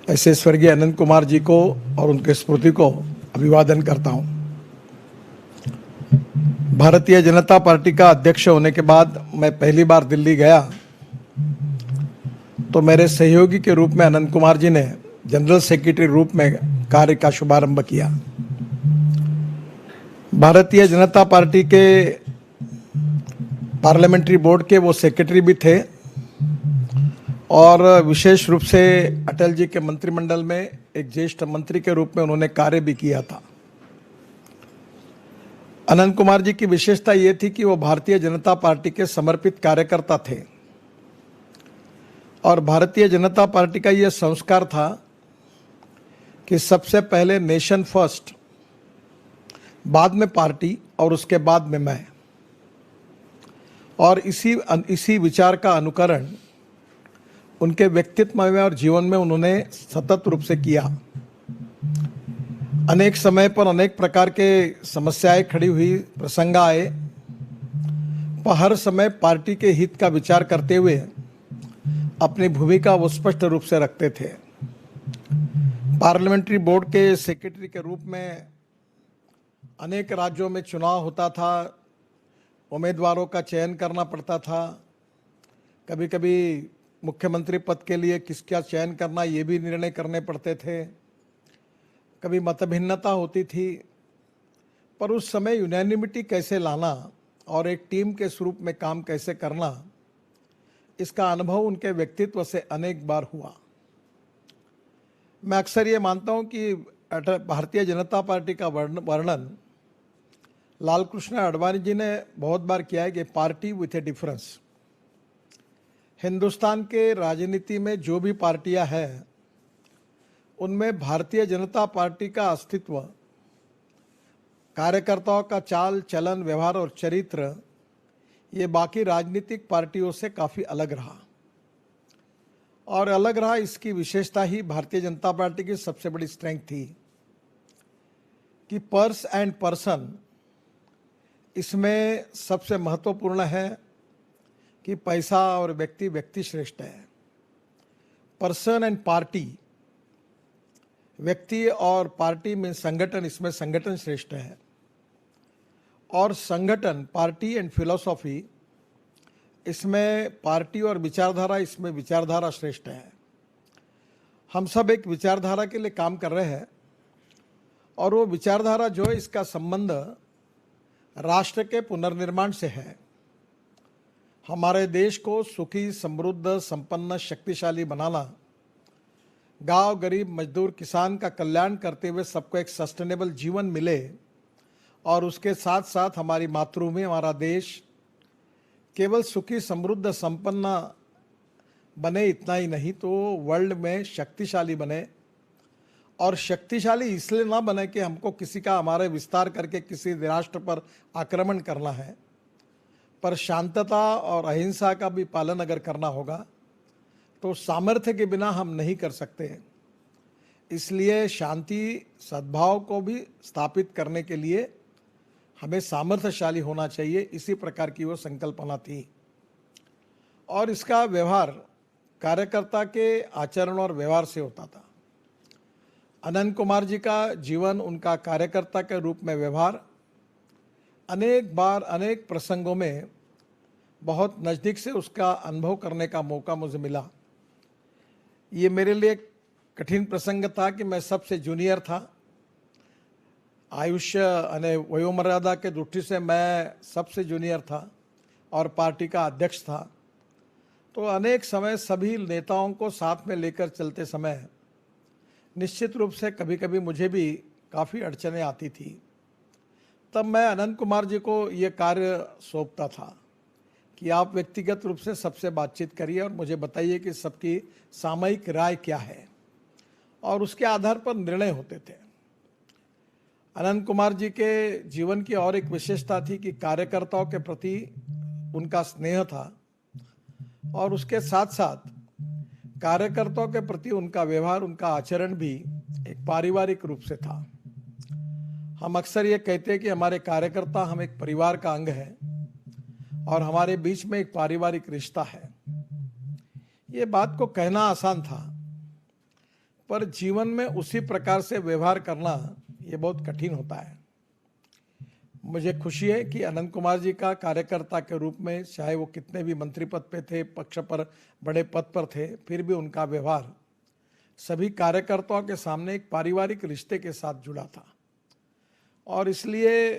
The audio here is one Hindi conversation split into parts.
ऐसे स्वर्गीय अनंत कुमार जी को और उनके स्मृति को अभिवादन करता हूं। भारतीय जनता पार्टी का अध्यक्ष होने के बाद मैं पहली बार दिल्ली गया तो मेरे सहयोगी के रूप में अनंत कुमार जी ने जनरल सेक्रेटरी रूप में कार्य का शुभारंभ किया। भारतीय जनता पार्टी के पार्लियामेंट्री बोर्ड के वो सेक्रेटरी भी थे और विशेष रूप से अटल जी के मंत्रिमंडल में एक ज्येष्ठ मंत्री के रूप में उन्होंने कार्य भी किया था। अनंत कुमार जी की विशेषता ये थी कि वो भारतीय जनता पार्टी के समर्पित कार्यकर्ता थे और भारतीय जनता पार्टी का ये संस्कार था कि सबसे पहले नेशन फर्स्ट, बाद में पार्टी और उसके बाद में मैं, और इसी विचार का अनुकरण उनके व्यक्तित्व में और जीवन में उन्होंने सतत रूप से किया। अनेक समय पर अनेक प्रकार के समस्याएं खड़ी हुई, प्रसंग आए, पर हर समय पार्टी के हित का विचार करते हुए अपनी भूमिका वो स्पष्ट रूप से रखते थे। पार्लियामेंट्री बोर्ड के सेक्रेटरी के रूप में अनेक राज्यों में चुनाव होता था, उम्मीदवारों का चयन करना पड़ता था। कभी कभी मुख्यमंत्री पद के लिए किसका चयन करना ये भी निर्णय करने पड़ते थे। कभी मतभिन्नता होती थी, पर उस समय यूनैनिमिटी कैसे लाना और एक टीम के स्वरूप में काम कैसे करना, इसका अनुभव उनके व्यक्तित्व से अनेक बार हुआ। मैं अक्सर ये मानता हूँ कि भारतीय जनता पार्टी का वर्णन लाल कृष्ण आडवाणी जी ने बहुत बार किया है कि party with A difference. Hindustan के राजनीति में जो भी पार्टियां हैं उनमें भारतीय जनता पार्टी का अस्तित्व, कार्यकर्ताओं का चाल चलन, व्यवहार और चरित्र, ये बाकी राजनीतिक पार्टियों से काफ़ी अलग रहा। और अलग रहा, इसकी विशेषता ही भारतीय जनता पार्टी की सबसे बड़ी स्ट्रेंथ थी कि पर्स एंड पर्सन, इसमें सबसे महत्वपूर्ण है कि पैसा और व्यक्ति व्यक्ति श्रेष्ठ है। पर्सन एंड पार्टी, व्यक्ति और पार्टी में संगठन, इसमें संगठन श्रेष्ठ है। और संगठन, पार्टी एंड फिलॉसफी, इसमें पार्टी और विचारधारा, इसमें विचारधारा श्रेष्ठ है। हम सब एक विचारधारा के लिए काम कर रहे हैं और वो विचारधारा जो है, इसका संबंध राष्ट्र के पुनर्निर्माण से है। हमारे देश को सुखी, समृद्ध, संपन्न, शक्तिशाली बनाना, गांव, गरीब, मजदूर, किसान का कल्याण करते हुए सबको एक सस्टेनेबल जीवन मिले, और उसके साथ साथ हमारी मातृभूमि, हमारा देश केवल सुखी, समृद्ध, संपन्न बने, इतना ही नहीं तो वर्ल्ड में शक्तिशाली बने। और शक्तिशाली इसलिए ना बने कि हमको किसी का, हमारे विस्तार करके किसी राष्ट्र पर आक्रमण करना है, पर शांतता और अहिंसा का भी पालन अगर करना होगा तो सामर्थ्य के बिना हम नहीं कर सकते। इसलिए शांति, सद्भाव को भी स्थापित करने के लिए हमें सामर्थ्यशाली होना चाहिए। इसी प्रकार की वो संकल्पना थी। और इसका व्यवहार कार्यकर्ता के आचरण और व्यवहार से होता था। अनंत कुमार जी का जीवन, उनका कार्यकर्ता के रूप में व्यवहार अनेक बार, अनेक प्रसंगों में बहुत नज़दीक से उसका अनुभव करने का मौका मुझे मिला। ये मेरे लिए कठिन प्रसंग था कि मैं सबसे जूनियर था। आयुष्य અને वयोमर्यादा के दृष्टि से मैं सबसे जूनियर था और पार्टी का अध्यक्ष था। तो अनेक समय सभी नेताओं को साथ में लेकर चलते समय निश्चित रूप से कभी कभी मुझे भी काफ़ी अड़चनें आती थी। तब मैं अनंत कुमार जी को ये कार्य सौंपता था कि आप व्यक्तिगत रूप से सबसे बातचीत करिए और मुझे बताइए कि सबकी सामयिक राय क्या है, और उसके आधार पर निर्णय होते थे। अनंत कुमार जी के जीवन की और एक विशेषता थी कि कार्यकर्ताओं के प्रति उनका स्नेह था, और उसके साथ साथ कार्यकर्ताओं के प्रति उनका व्यवहार, उनका आचरण भी एक पारिवारिक रूप से था। हम अक्सर ये कहते हैं कि हमारे कार्यकर्ता, हम एक परिवार का अंग है और हमारे बीच में एक पारिवारिक रिश्ता है। ये बात को कहना आसान था, पर जीवन में उसी प्रकार से व्यवहार करना ये बहुत कठिन होता है। मुझे खुशी है कि अनंत कुमार जी का कार्यकर्ता के रूप में, चाहे वो कितने भी मंत्री पद पे थे, पक्ष पर बड़े पद पर थे, फिर भी उनका व्यवहार सभी कार्यकर्ताओं के सामने एक पारिवारिक रिश्ते के साथ जुड़ा था। और इसलिए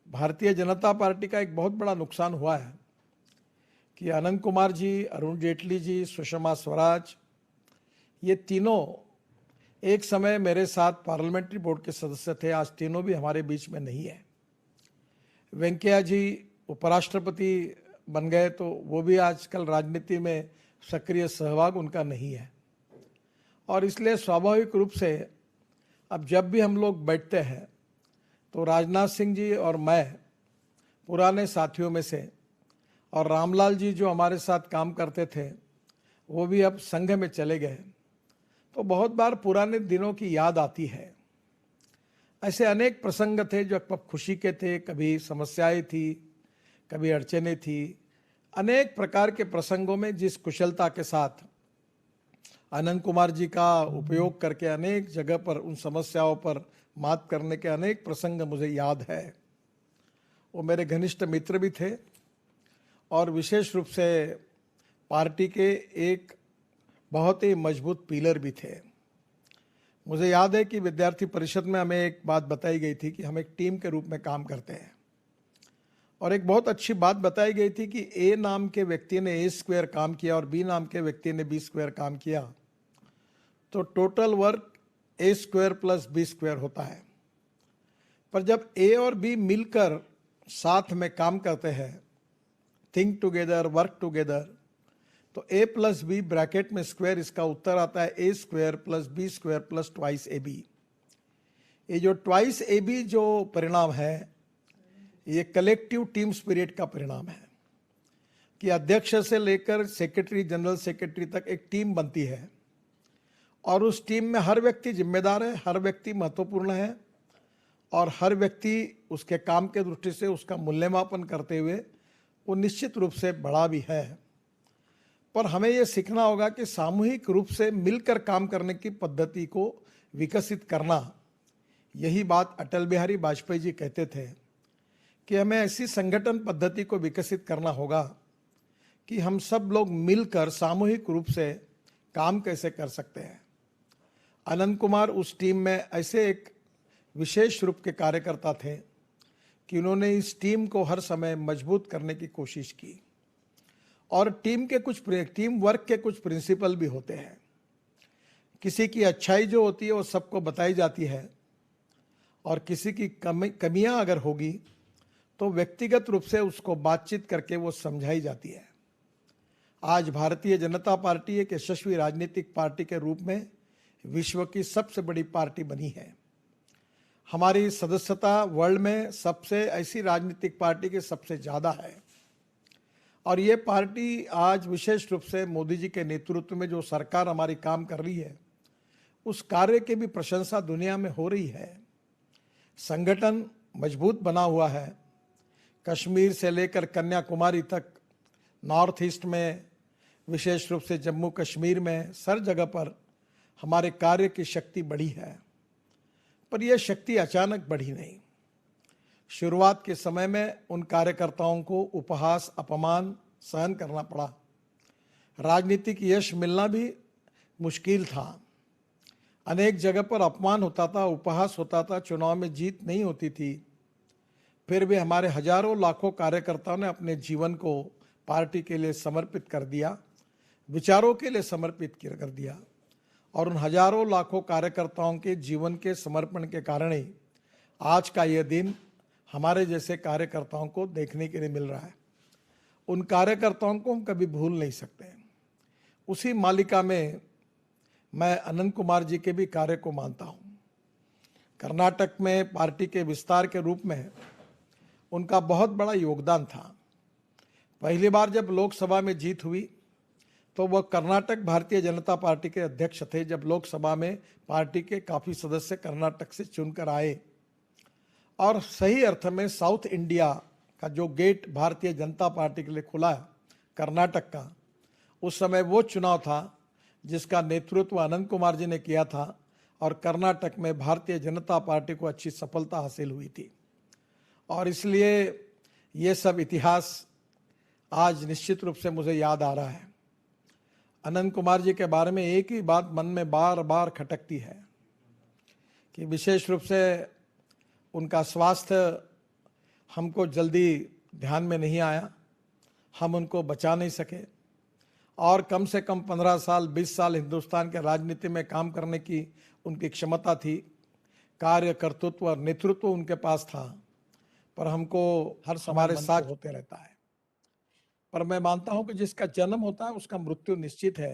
भारतीय जनता पार्टी का एक बहुत बड़ा नुकसान हुआ है कि अनंत कुमार जी, अरुण जेटली जी, सुषमा स्वराज, ये तीनों एक समय मेरे साथ पार्लियामेंट्री बोर्ड के सदस्य थे, आज तीनों भी हमारे बीच में नहीं है। वेंकैया जी उपराष्ट्रपति बन गए तो वो भी आजकल राजनीति में सक्रिय सहभाग उनका नहीं है। और इसलिए स्वाभाविक रूप से अब जब भी हम लोग बैठते हैं तो राजनाथ सिंह जी और मैं पुराने साथियों में से, और रामलाल जी जो हमारे साथ काम करते थे वो भी अब संघ में चले गए, तो बहुत बार पुराने दिनों की याद आती है। ऐसे अनेक प्रसंग थे जो कब खुशी के थे, कभी समस्याएं थी, कभी अड़चने थी। अनेक प्रकार के प्रसंगों में जिस कुशलता के साथ अनंत कुमार जी का उपयोग करके अनेक जगह पर उन समस्याओं पर मात करने के अनेक प्रसंग मुझे याद है। वो मेरे घनिष्ठ मित्र भी थे और विशेष रूप से पार्टी के एक बहुत ही मजबूत पिलर भी थे। मुझे याद है कि विद्यार्थी परिषद में हमें एक बात बताई गई थी कि हम एक टीम के रूप में काम करते हैं, और एक बहुत अच्छी बात बताई गई थी कि ए नाम के व्यक्ति ने ए स्क्वायर काम किया और बी नाम के व्यक्ति ने बी स्क्वायर काम किया तो टोटल वर्क ए स्क्वायर प्लस बी स्क्वायर होता है। पर जब ए और बी मिलकर साथ में काम करते हैं, थिंक टुगेदर, वर्क टुगेदर, तो ए प्लस बी ब्रैकेट में स्क्वायर, इसका उत्तर आता है A square plus B square plus twice A B. ये जो ट्वाइस ए बी जो परिणाम है, ये कलेक्टिव टीम स्पिरिट का परिणाम है कि अध्यक्ष से लेकर सेक्रेटरी, जनरल सेक्रेटरी तक एक टीम बनती है और उस टीम में हर व्यक्ति जिम्मेदार है, हर व्यक्ति महत्वपूर्ण है और हर व्यक्ति उसके काम के दृष्टि से उसका मूल्यमापन करते हुए वो निश्चित रूप से बड़ा भी है। पर हमें ये सीखना होगा कि सामूहिक रूप से मिलकर काम करने की पद्धति को विकसित करना। यही बात अटल बिहारी वाजपेयी जी कहते थे कि हमें ऐसी संगठन पद्धति को विकसित करना होगा कि हम सब लोग मिलकर सामूहिक रूप से काम कैसे कर सकते हैं। अनंत कुमार उस टीम में ऐसे एक विशेष रूप के कार्यकर्ता थे कि उन्होंने इस टीम को हर समय मजबूत करने की कोशिश की। और टीम वर्क के कुछ प्रिंसिपल भी होते हैं। किसी की अच्छाई जो होती है वो सबको बताई जाती है और किसी की कमियां अगर होगी तो व्यक्तिगत रूप से उसको बातचीत करके वो समझाई जाती है। आज भारतीय जनता पार्टी एक यशस्वी राजनीतिक पार्टी के रूप में विश्व की सबसे बड़ी पार्टी बनी है। हमारी सदस्यता वर्ल्ड में सबसे ऐसी राजनीतिक पार्टी के सबसे ज़्यादा है और ये पार्टी आज विशेष रूप से मोदी जी के नेतृत्व में जो सरकार हमारी काम कर रही है उस कार्य की भी प्रशंसा दुनिया में हो रही है। संगठन मजबूत बना हुआ है, कश्मीर से लेकर कन्याकुमारी तक, नॉर्थ ईस्ट में, विशेष रूप से जम्मू कश्मीर में, हर जगह पर हमारे कार्य की शक्ति बढ़ी है। पर यह शक्ति अचानक बढ़ी नहीं। शुरुआत के समय में उन कार्यकर्ताओं को उपहास, अपमान सहन करना पड़ा। राजनीतिक यश मिलना भी मुश्किल था। अनेक जगह पर अपमान होता था, उपहास होता था, चुनाव में जीत नहीं होती थी। फिर भी हमारे हजारों लाखों कार्यकर्ताओं ने अपने जीवन को पार्टी के लिए समर्पित कर दिया, विचारों के लिए समर्पित कर दिया और उन हजारों लाखों कार्यकर्ताओं के जीवन के समर्पण के कारण ही आज का यह दिन हमारे जैसे कार्यकर्ताओं को देखने के लिए मिल रहा है। उन कार्यकर्ताओं को हम कभी भूल नहीं सकते। उसी मालिका में मैं अनंत कुमार जी के भी कार्य को मानता हूँ। कर्नाटक में पार्टी के विस्तार के रूप में उनका बहुत बड़ा योगदान था। पहली बार जब लोकसभा में जीत हुई तो वह कर्नाटक भारतीय जनता पार्टी के अध्यक्ष थे। जब लोकसभा में पार्टी के काफ़ी सदस्य कर्नाटक से चुनकर आए और सही अर्थ में साउथ इंडिया का जो गेट भारतीय जनता पार्टी के लिए खुला कर्नाटक का, उस समय वो चुनाव था जिसका नेतृत्व अनंत कुमार जी ने किया था और कर्नाटक में भारतीय जनता पार्टी को अच्छी सफलता हासिल हुई थी। और इसलिए ये सब इतिहास आज निश्चित रूप से मुझे याद आ रहा है। अनंत कुमार जी के बारे में एक ही बात मन में बार बार खटकती है कि विशेष रूप से उनका स्वास्थ्य हमको जल्दी ध्यान में नहीं आया, हम उनको बचा नहीं सके, और कम से कम 15 साल 20 साल हिंदुस्तान के राजनीति में काम करने की उनकी क्षमता थी, कार्य कर्तृत्व और नेतृत्व उनके पास था, पर हमको हर हमारे साथ होते रहता है। पर मैं मानता हूं कि जिसका जन्म होता है उसका मृत्यु निश्चित है।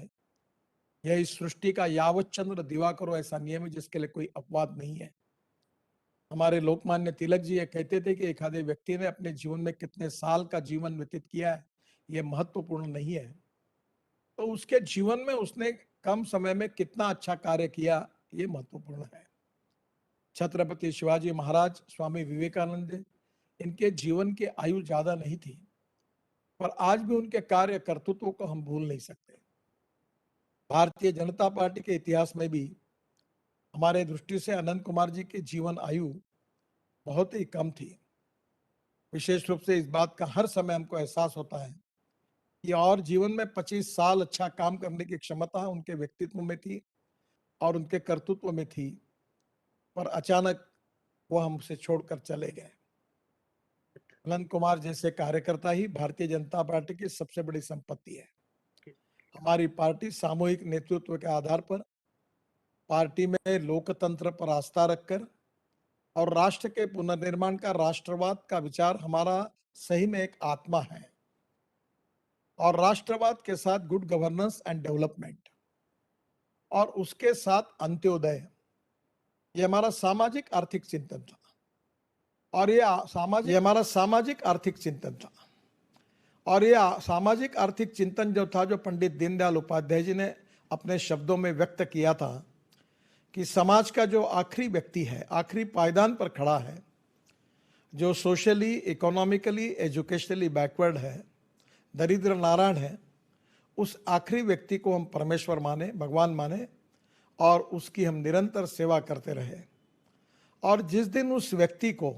यह इस सृष्टि का यावत चंद्र दिवाकरो ऐसा नियम है जिसके लिए कोई अपवाद नहीं है। हमारे लोकमान्य तिलक जी ये कहते थे कि एक आधे व्यक्ति ने अपने जीवन में कितने साल का जीवन व्यतीत किया है ये महत्वपूर्ण नहीं है, तो उसके जीवन में उसने कम समय में कितना अच्छा कार्य किया ये महत्वपूर्ण है। छत्रपति शिवाजी महाराज, स्वामी विवेकानंद, इनके जीवन की आयु ज्यादा नहीं थी, पर आज भी उनके कार्य कर्तृत्व को हम भूल नहीं सकते। भारतीय जनता पार्टी के इतिहास में भी हमारे दृष्टि से अनंत कुमार जी की जीवन आयु बहुत ही कम थी। विशेष रूप से इस बात का हर समय हमको एहसास होता है कि और जीवन में 25 साल अच्छा काम करने की क्षमता उनके व्यक्तित्व में थी और उनके कर्तृत्व में थी, पर अचानक वो हमसे छोड़कर चले गए। अनंत कुमार जैसे कार्यकर्ता ही भारतीय जनता पार्टी की सबसे बड़ी संपत्ति है। हमारी पार्टी सामूहिक नेतृत्व के आधार पर, पार्टी में लोकतंत्र पर आस्था रखकर और राष्ट्र के पुनर्निर्माण का, राष्ट्रवाद का विचार हमारा सही में एक आत्मा है, और राष्ट्रवाद के साथ गुड गवर्नेंस एंड डेवलपमेंट और उसके साथ अंत्योदय, ये हमारा सामाजिक आर्थिक चिंतन था। और ये हमारा सामाजिक आर्थिक चिंतन था। और ये सामाजिक आर्थिक चिंतन जो था, जो पंडित दीनदयाल उपाध्याय जी ने अपने शब्दों में व्यक्त किया था कि समाज का जो आखिरी व्यक्ति है, आखिरी पायदान पर खड़ा है, जो सोशली, इकोनॉमिकली, एजुकेशनली बैकवर्ड है, दरिद्र नारायण है, उस आखिरी व्यक्ति को हम परमेश्वर माने, भगवान माने, और उसकी हम निरंतर सेवा करते रहे। और जिस दिन उस व्यक्ति को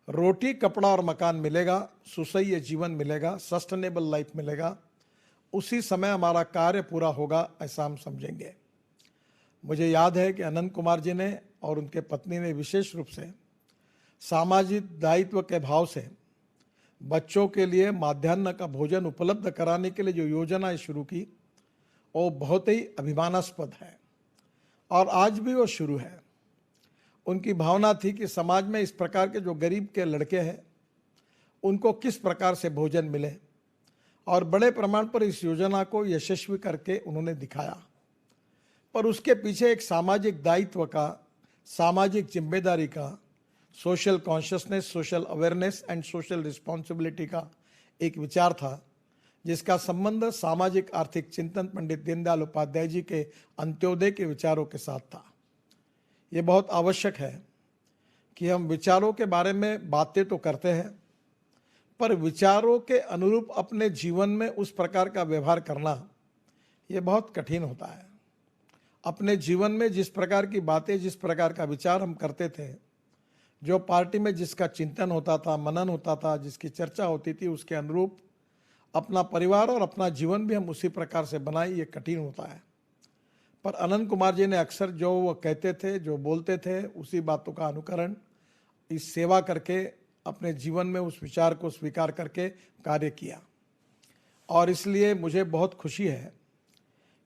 रोटी, कपड़ा और मकान मिलेगा, सुसह्य जीवन मिलेगा, सस्टेनेबल लाइफ मिलेगा, उसी समय हमारा कार्य पूरा होगा, ऐसा हम समझेंगे। मुझे याद है कि अनंत कुमार जी ने और उनके पत्नी ने विशेष रूप से सामाजिक दायित्व के भाव से बच्चों के लिए माध्याह्न का भोजन उपलब्ध कराने के लिए जो योजनाएं शुरू की, वो बहुत ही अभिमानास्पद है और आज भी वो शुरू है। उनकी भावना थी कि समाज में इस प्रकार के जो गरीब के लड़के हैं उनको किस प्रकार से भोजन मिले, और बड़े प्रमाण पर इस योजना को यशस्वी करके उन्होंने दिखाया। पर उसके पीछे एक सामाजिक दायित्व का, सामाजिक जिम्मेदारी का, social consciousness, social awareness and social responsibility का एक विचार था, जिसका संबंध सामाजिक आर्थिक चिंतन पंडित दीनदयाल उपाध्याय जी के अंत्योदय के विचारों के साथ था। ये बहुत आवश्यक है कि हम विचारों के बारे में बातें तो करते हैं, पर विचारों के अनुरूप अपने जीवन में उस प्रकार का व्यवहार करना ये बहुत कठिन होता है। अपने जीवन में जिस प्रकार की बातें, जिस प्रकार का विचार हम करते थे, जो पार्टी में जिसका चिंतन होता था, मनन होता था, जिसकी चर्चा होती थी, उसके अनुरूप अपना परिवार और अपना जीवन भी हम उसी प्रकार से बनाए, ये कठिन होता है। पर अनंत कुमार जी ने अक्सर जो वो कहते थे, जो बोलते थे, उसी बातों का अनुकरण, इस सेवा करके अपने जीवन में उस विचार को स्वीकार करके कार्य किया। और इसलिए मुझे बहुत खुशी है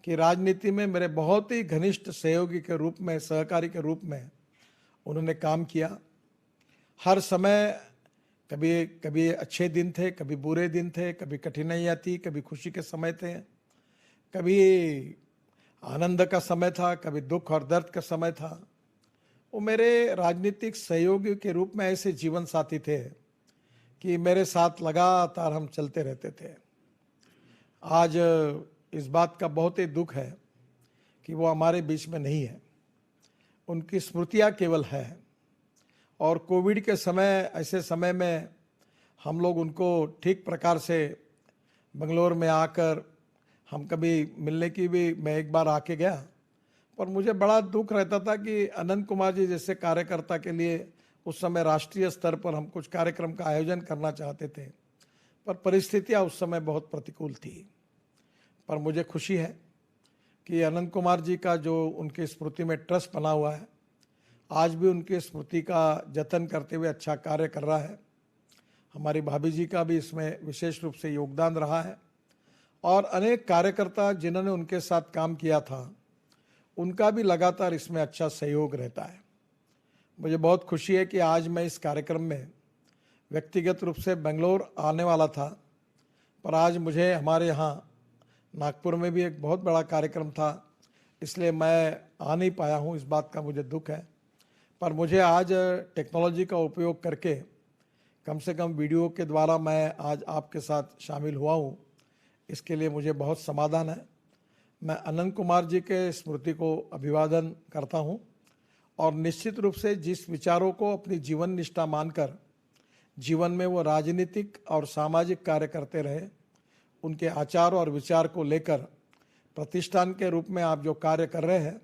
कि राजनीति में मेरे बहुत ही घनिष्ठ सहयोगी के रूप में, सहकारी के रूप में उन्होंने काम किया। हर समय कभी कभी अच्छे दिन थे, कभी बुरे दिन थे, कभी कठिनाइयाँ थी, कभी खुशी के समय थे, कभी आनंद का समय था, कभी दुख और दर्द का समय था। वो मेरे राजनीतिक सहयोगी के रूप में ऐसे जीवन साथी थे कि मेरे साथ लगातार हम चलते रहते थे। आज इस बात का बहुत ही दुख है कि वो हमारे बीच में नहीं है, उनकी स्मृतियाँ केवल है। और कोविड के समय, ऐसे समय में हम लोग उनको ठीक प्रकार से बंगलोर में आकर हम कभी मिलने की भी, मैं एक बार आके गया, पर मुझे बड़ा दुख रहता था कि अनंत कुमार जी जैसे कार्यकर्ता के लिए उस समय राष्ट्रीय स्तर पर हम कुछ कार्यक्रम का आयोजन करना चाहते थे, पर परिस्थितियां उस समय बहुत प्रतिकूल थी। पर मुझे खुशी है कि अनंत कुमार जी का जो उनकी स्मृति में ट्रस्ट बना हुआ है, आज भी उनकी स्मृति का जतन करते हुए अच्छा कार्य कर रहा है। हमारी भाभी जी का भी इसमें विशेष रूप से योगदान रहा है और अनेक कार्यकर्ता जिन्होंने उनके साथ काम किया था, उनका भी लगातार इसमें अच्छा सहयोग रहता है। मुझे बहुत खुशी है कि आज मैं इस कार्यक्रम में व्यक्तिगत रूप से बेंगलोर आने वाला था, पर आज मुझे हमारे यहाँ नागपुर में भी एक बहुत बड़ा कार्यक्रम था, इसलिए मैं आ नहीं पाया हूँ। इस बात का मुझे दुख है, पर मुझे आज टेक्नोलॉजी का उपयोग करके कम से कम वीडियो के द्वारा मैं आज आपके साथ शामिल हुआ हूँ, इसके लिए मुझे बहुत समाधान है। मैं अनंत कुमार जी के स्मृति को अभिवादन करता हूँ और निश्चित रूप से जिस विचारों को अपनी जीवन निष्ठा मानकर जीवन में वो राजनीतिक और सामाजिक कार्य करते रहे, उनके आचार और विचार को लेकर प्रतिष्ठान के रूप में आप जो कार्य कर रहे हैं,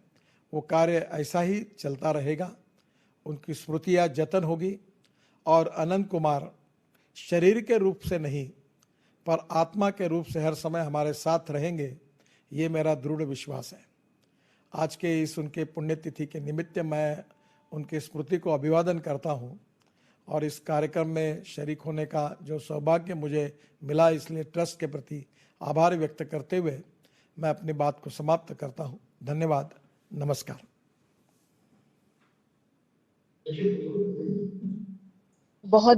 वो कार्य ऐसा ही चलता रहेगा। उनकी स्मृतियाँ जतन होगी और अनंत कुमार शरीर के रूप से नहीं पर आत्मा के रूप से हर समय हमारे साथ रहेंगे, ये मेरा दृढ़ विश्वास है। आज के इस उनके पुण्यतिथि के निमित्त मैं उनकी स्मृति को अभिवादन करता हूँ और इस कार्यक्रम में शरीक होने का जो सौभाग्य मुझे मिला, इसलिए ट्रस्ट के प्रति आभार व्यक्त करते हुए मैं अपनी बात को समाप्त करता हूँ। धन्यवाद, नमस्कार। बहुत बहुत